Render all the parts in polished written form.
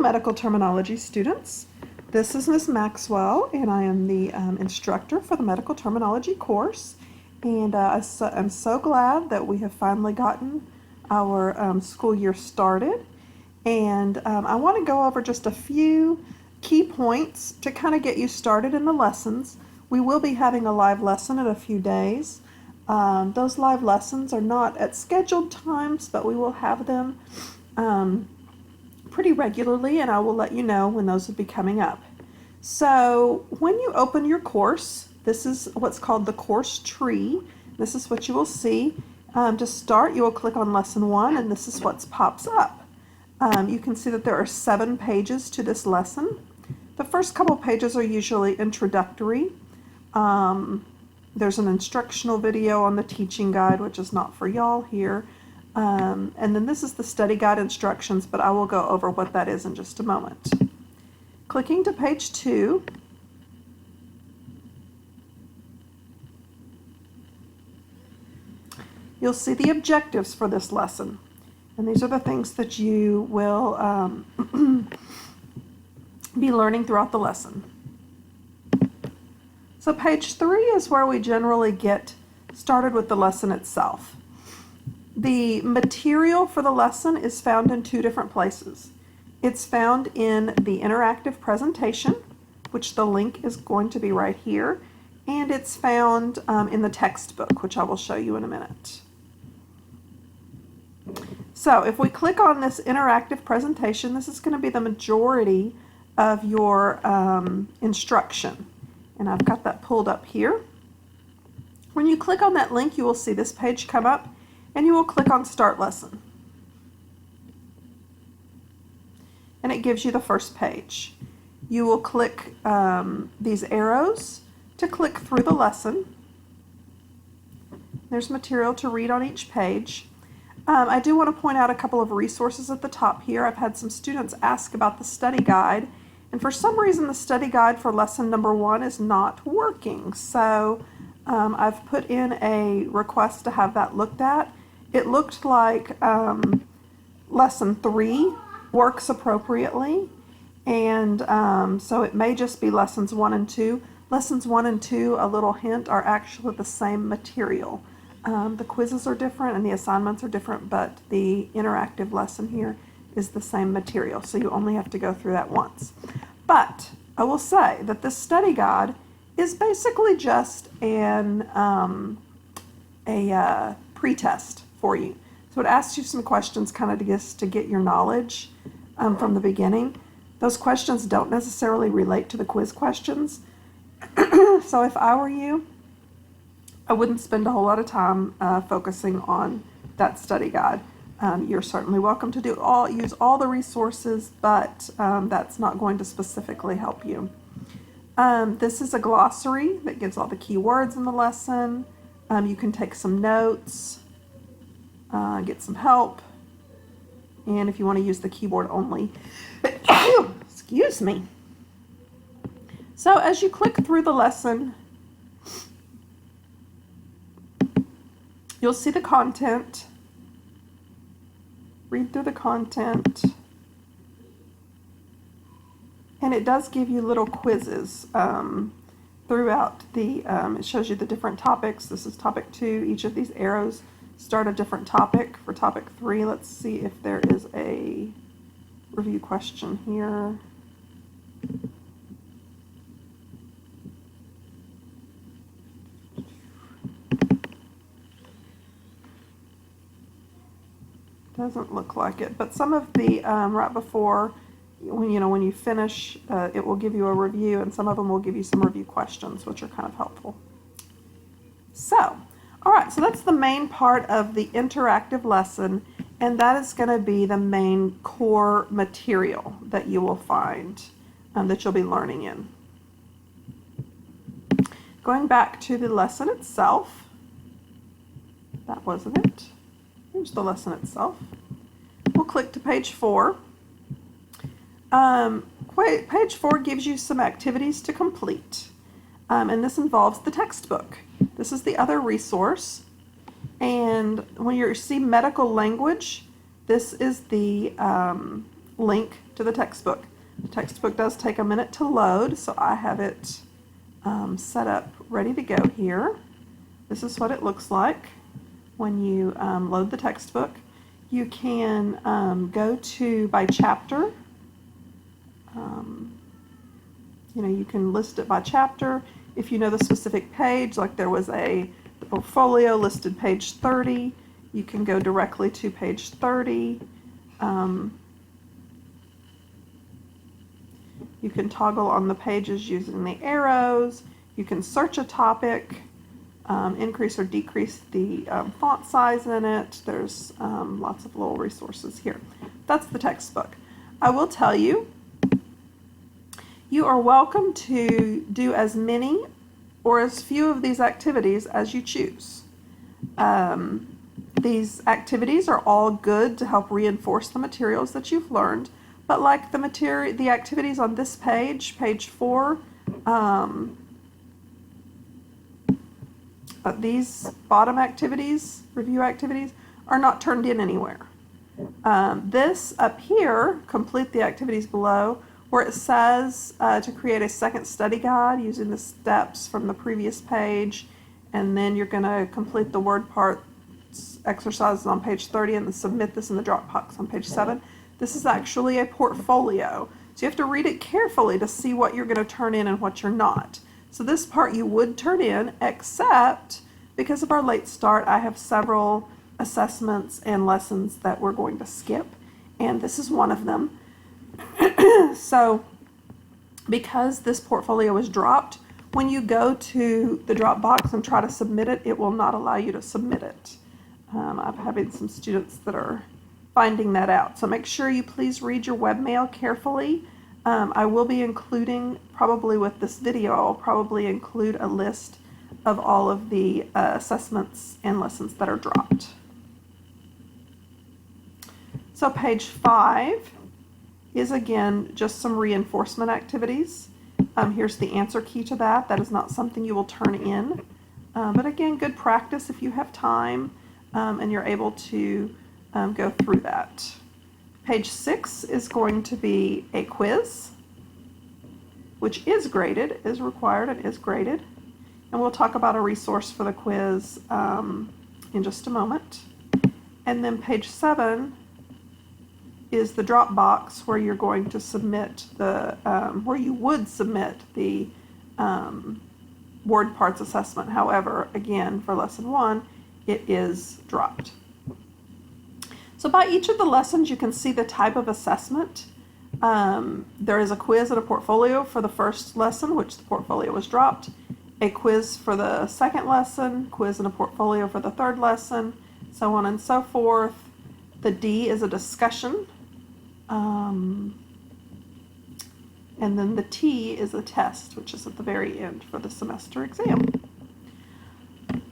medical terminology students. This is Ms. Maxwell, and I am the instructor for the medical terminology course. And I'm so glad that we have finally gotten our school year started. And I want to go over just a few key points to kind of get you started in the lessons. We will be having a live lesson in a few days. Those live lessons are not at scheduled times, but we will have them pretty regularly, and I will let you know when those will be coming up. So when you open your course, this is what's called the course tree. This is what you will see. To start, you will click on lesson 1, and this is what pops up. You can see that there are 7 pages to this lesson. The first couple pages are usually introductory. There's an instructional video on the teaching guide, which is not for y'all here. And then this is the study guide instructions, but I will go over what that is in just a moment. Clicking to page 2, you'll see the objectives for this lesson. And these are the things that you will be learning throughout the lesson. So page 3 is where we generally get started with the lesson itself. The material for the lesson is found in 2 different places. It's found in the interactive presentation, which the link is going to be right here, and it's found in the textbook, which I will show you in a minute. So if we click on this interactive presentation, this is going to be the majority of your instruction. And I've got that pulled up here. When you click on that link, you will see this page come up, and you will click on Start Lesson. And it gives you the first page. You will click these arrows to click through the lesson. There's material to read on each page. I do want to point out a couple of resources at the top here. I've had some students ask about the study guide, and for some reason the study guide for lesson number 1 is not working. So I've put in a request to have that looked at. It looked like lesson 3 works appropriately, and so it may just be lessons 1 and 2. Lessons 1 and 2, a little hint, are actually the same material. The quizzes are different and the assignments are different, but the interactive lesson here is the same material, so you only have to go through that once. But I will say that this study guide is basically just a pre-test for you. So it asks you some questions kind of to get your knowledge from the beginning. Those questions don't necessarily relate to the quiz questions. So if I were you, I wouldn't spend a whole lot of time focusing on that study guide. You're certainly welcome to use all the resources, but that's not going to specifically help you. This is a glossary that gives all the key words in the lesson. You can take some notes, get some help, and if you want to use the keyboard only. Excuse me. So as you click through the lesson, you'll see the content. Read through the content. And it does give you little quizzes throughout the, it shows you the different topics. This is topic 2. Each of these arrows start a different topic. For topic 3, let's see if there is a review question here. Doesn't look like it, but some of the right before when you finish, it will give you a review, and some of them will give you some review questions, which are kind of helpful. So, all right, so that's the main part of the interactive lesson, and that is going to be the main core material that you will find that you'll be learning in. Going back to the lesson itself, that wasn't it. Here's the lesson itself. We'll click to page 4. Page 4 gives you some activities to complete, and this involves the textbook. This is the other resource, and when you see medical language, this is the link to the textbook. The textbook does take a minute to load, so I have it set up ready to go here. This is what it looks like when you load the textbook. You can go to by chapter. You can list it by chapter. If you know the specific page, like there was the portfolio listed page 30, you can go directly to page 30. You can toggle on the pages using the arrows. You can search a topic, increase or decrease the font size in it. There's lots of little resources here. That's the textbook. I will tell you, you are welcome to do as many or as few of these activities as you choose. These activities are all good to help reinforce the materials that you've learned, but like the activities on this page, page 4, these bottom activities, review activities, are not turned in anywhere. This up here, complete the activities below, where it says to create a second study guide using the steps from the previous page, and then you're going to complete the word parts exercises on page 30 and then submit this in the Dropbox on page 7. This is actually a portfolio, so you have to read it carefully to see what you're going to turn in and what you're not. So this part you would turn in, except because of our late start, I have several assessments and lessons that we're going to skip, and this is one of them. So because this portfolio is dropped, when you go to the Dropbox and try to submit it, it will not allow you to submit it. I'm having some students that are finding that out. So make sure you please read your webmail carefully. I will be including, probably with this video, I'll probably include a list of all of the assessments and lessons that are dropped. So page 5 is again just some reinforcement activities. Here's the answer key to that. That is not something you will turn in. But again, good practice if you have time and you're able to go through that. Page 6 is going to be a quiz, which is graded, is required, and is graded. And we'll talk about a resource for the quiz in just a moment. And then page 7 is the Dropbox, where you're going to submit where you would submit the word parts assessment. However, again, for lesson 1, it is dropped. So by each of the lessons, you can see the type of assessment. There is a quiz and a portfolio for the first lesson, which the portfolio was dropped. A quiz for the second lesson, quiz and a portfolio for the third lesson, so on and so forth. The D is a discussion. And then the T is a test, which is at the very end for the semester exam.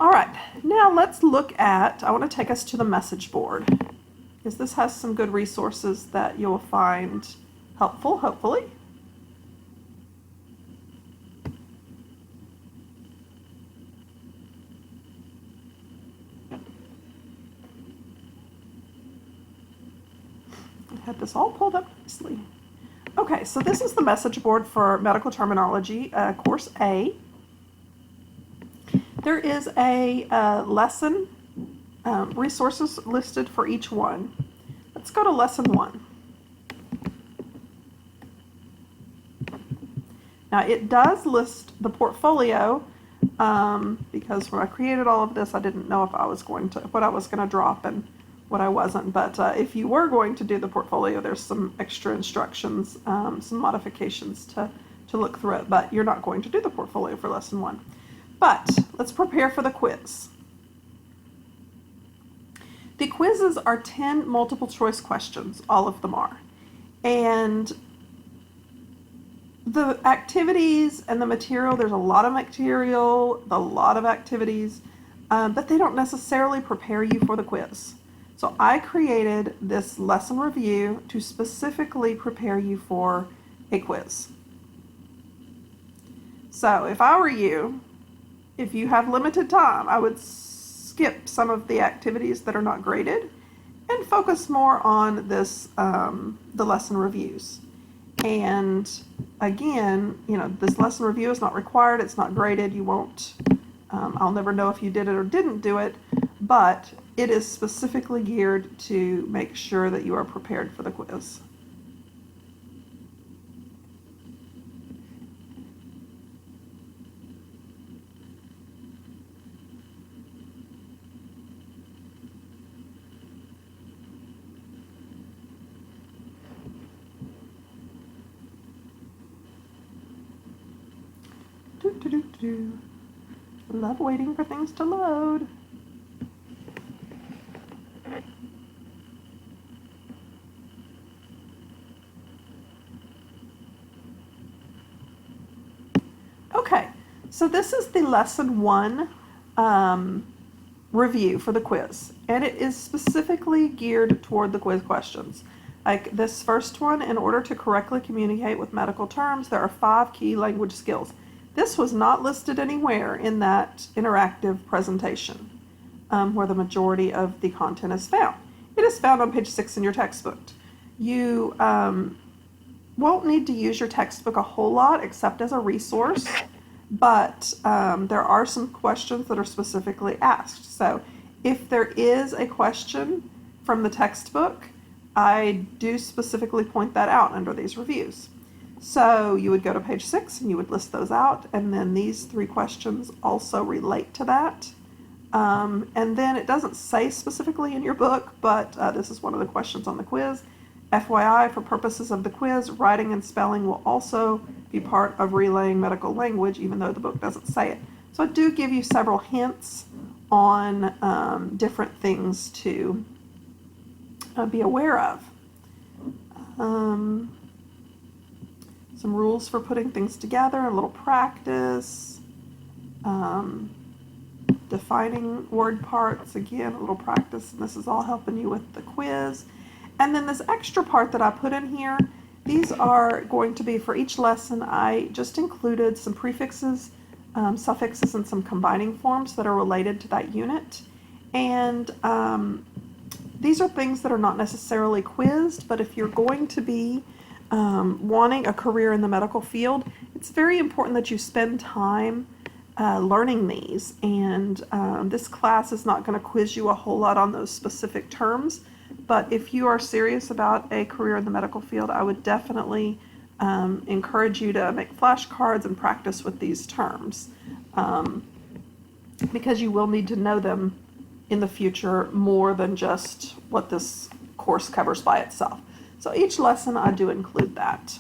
All right, now let's look at, I want to take us to the message board, because this has some good resources that you'll find helpful, hopefully. I had this all pulled up nicely. Okay, so this is the message board for medical terminology, course A. There is a lesson resources listed for each one. Let's go to lesson 1. Now it does list the portfolio because when I created all of this, I didn't know if I was going to, what I was going to drop and what I wasn't. But if you were going to do the portfolio, there's some extra instructions, some modifications to look through it, but you're not going to do the portfolio for lesson 1. But let's prepare for the quiz. The quizzes are 10 multiple choice questions, all of them are. And the activities and the material, there's a lot of material, a lot of activities, but they don't necessarily prepare you for the quiz. So I created this lesson review to specifically prepare you for a quiz. So if I were you, if you have limited time, I would skip some of the activities that are not graded and focus more on this, the lesson reviews. And again, this lesson review is not required. It's not graded. You won't, I'll never know if you did it or didn't do it, but it is specifically geared to make sure that you are prepared for the quiz. Love waiting for things to load. Okay, so this is the lesson 1 review for the quiz, and it is specifically geared toward the quiz questions. Like this first one, in order to correctly communicate with medical terms, there are 5 key language skills. This was not listed anywhere in that interactive presentation where the majority of the content is found. It is found on page 6 in your textbook. You won't need to use your textbook a whole lot except as a resource, but there are some questions that are specifically asked. So if there is a question from the textbook, I do specifically point that out under these reviews. So you would go to page 6 and you would list those out, and then these 3 questions also relate to that. And then it doesn't say specifically in your book, but this is one of the questions on the quiz. FYI, for purposes of the quiz, writing and spelling will also be part of relaying medical language, even though the book doesn't say it. So I do give you several hints on different things to be aware of. Some rules for putting things together, a little practice, defining word parts, again, a little practice, and this is all helping you with the quiz. And then this extra part that I put in here, these are going to be for each lesson. I just included some prefixes, suffixes, and some combining forms that are related to that unit. And these are things that are not necessarily quizzed, but if you're going to be wanting a career in the medical field, it's very important that you spend time learning these. And this class is not going to quiz you a whole lot on those specific terms, but if you are serious about a career in the medical field, I would definitely encourage you to make flashcards and practice with these terms, because you will need to know them in the future more than just what this course covers by itself. So each lesson I do include that.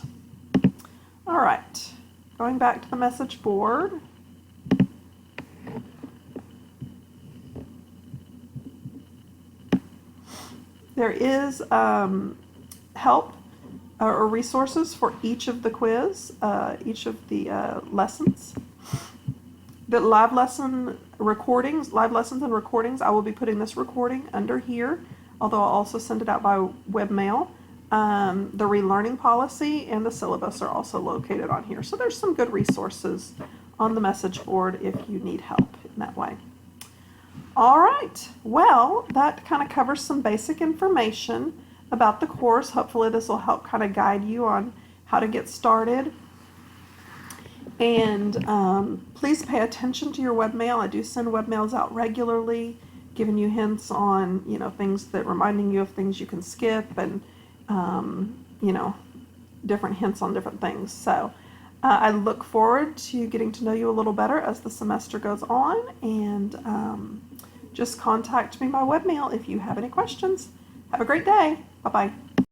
All right, going back to the message board. There is help or resources for each of the quiz, each of the lessons. The live lessons and recordings, I will be putting this recording under here, although I'll also send it out by webmail. The relearning policy and the syllabus are also located on here. So there's some good resources on the message board if you need help in that way. All right, well, that kind of covers some basic information about the course. Hopefully this will help kind of guide you on how to get started. And please pay attention to your webmail. I do send webmails out regularly, giving you hints on, things that reminding you of things you can skip, and, different hints on different things. So I look forward to getting to know you a little better as the semester goes on, and just contact me by webmail if you have any questions. Have a great day. Bye-bye.